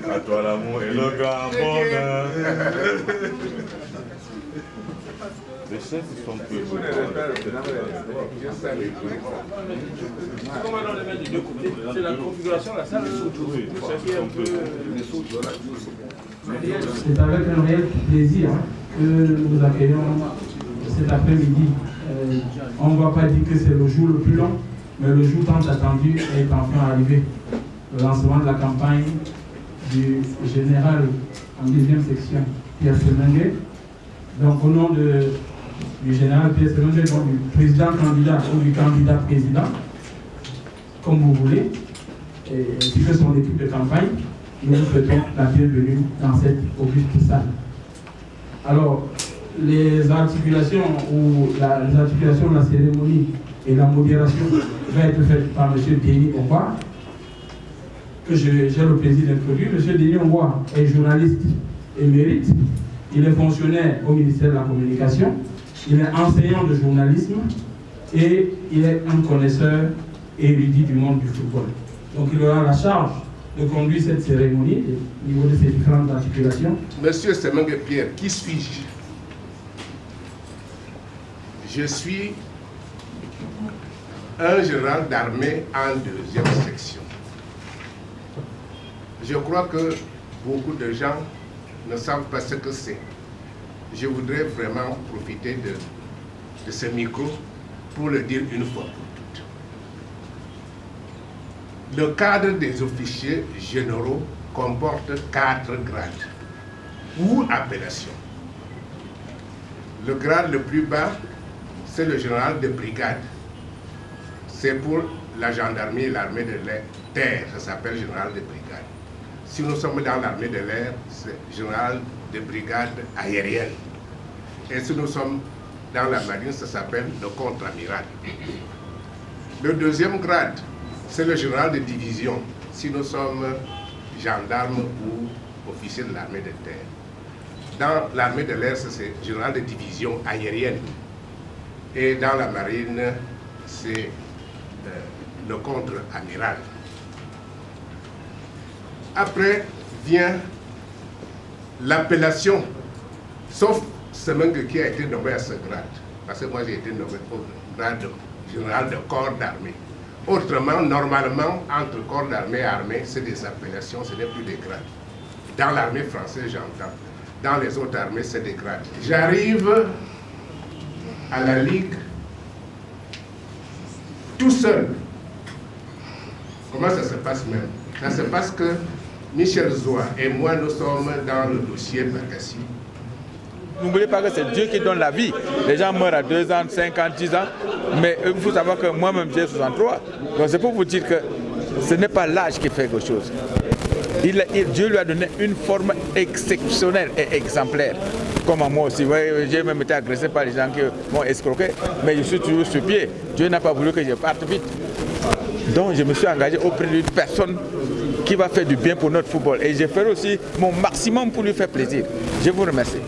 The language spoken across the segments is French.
À toi l'amour et le grand bonheur. Les chefs sont peu. C'est la configuration de la salle. C'est avec un réel plaisir que nous accueillons cet après-midi. On ne va pas dire que c'est le jour le plus long, mais le jour tant attendu est enfin arrivé. Le lancement de la campagne du général en deuxième section, Pierre Semengue. Donc au nom du général Pierre Semengue, donc du président candidat ou du candidat président, comme vous voulez, ainsi que son équipe de campagne, nous vous souhaitons la bienvenue dans cette auguste salle. Alors, les articulations de la cérémonie et la modération va être faite par M. Denis Ongwa, que j'ai le plaisir d'introduire. M. Denis Ongwa est journaliste émérite, il est fonctionnaire au ministère de la Communication, il est enseignant de journalisme et il est un connaisseur érudit du monde du football. Donc il aura la charge de conduire cette cérémonie au niveau de ces différentes articulations. Monsieur Semengue Pierre, qui suis-je? Je suis un général d'armée en deuxième section. Je crois que beaucoup de gens ne savent pas ce que c'est. Je voudrais vraiment profiter de ce micro pour le dire une fois pour toutes. Le cadre des officiers généraux comporte 4 grades ou appellations. Le grade le plus bas, c'est le général de brigade. C'est pour la gendarmerie et l'armée de terre, ça s'appelle général de brigade. Si nous sommes dans l'armée de l'air, c'est général de brigade aérienne. Et si nous sommes dans la marine, ça s'appelle le contre-amiral. Le deuxième grade, c'est le général de division, si nous sommes gendarmes ou officiers de l'armée de terre. Dans l'armée de l'air, c'est général de division aérienne. Et dans la marine, c'est le contre-amiral. Après vient l'appellation, sauf Semengue qui a été nommé à ce grade, parce que moi j'ai été nommé au grade de général de corps d'armée. Autrement, normalement, entre corps d'armée et armée, c'est des appellations, ce n'est plus des grades. Dans l'armée française, j'entends. Dans les autres armées, c'est des grades. J'arrive à la Ligue tout seul. Comment ça se passe même? Ça se passe que Michel Zoua et moi, nous sommes dans le dossier Bakassi. N'oubliez pas que c'est Dieu qui donne la vie. Les gens meurent à 2 ans, 5 ans, 10 ans. Mais il faut savoir que moi-même, j'ai 63. Donc c'est pour vous dire que ce n'est pas l'âge qui fait quelque chose. Dieu lui a donné une forme exceptionnelle et exemplaire. Comme à moi aussi. J'ai même été agressé par les gens qui m'ont escroqué. Mais je suis toujours sur pied. Dieu n'a pas voulu que je parte vite. Donc je me suis engagé auprès d'une personne qui va faire du bien pour notre football. Et je ferai aussi mon maximum pour lui faire plaisir. Je vous remercie.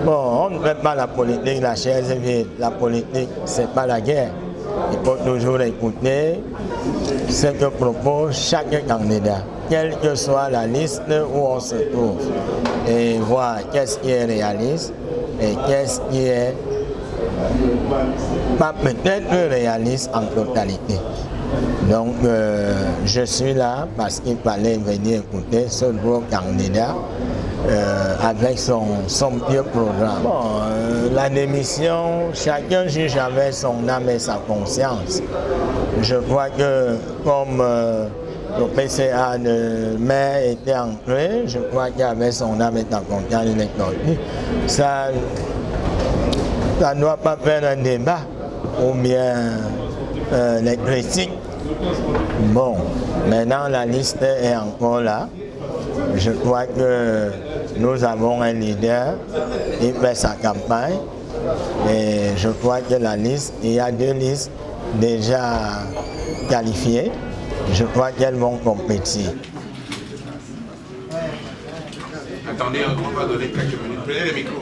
Bon, on ne fait pas la politique, la chaise vide. La politique, ce n'est pas la guerre. Il faut toujours écouter ce que propose chaque candidat, quelle que soit la liste où on se trouve, et voir qu'est-ce qui est réaliste et qu'est-ce qui est pas peut-être réaliste en totalité. Donc, je suis là parce qu'il fallait venir écouter ce gros candidat avec son vieux programme. Bon, la démission, chacun juge avec son âme et sa conscience. Je crois que comme le PCA de mai était entré, je crois qu'avec son âme et sa conscience, il est sorti. Ça ne doit pas faire un débat ou bien les critiques. Bon, maintenant la liste est encore là. Je crois que nous avons un leader, il fait sa campagne et je crois que la liste, il y a 2 listes déjà qualifiées. Je crois qu'elles vont compétir. Attendez, on va donner quelques minutes. Prenez le micro.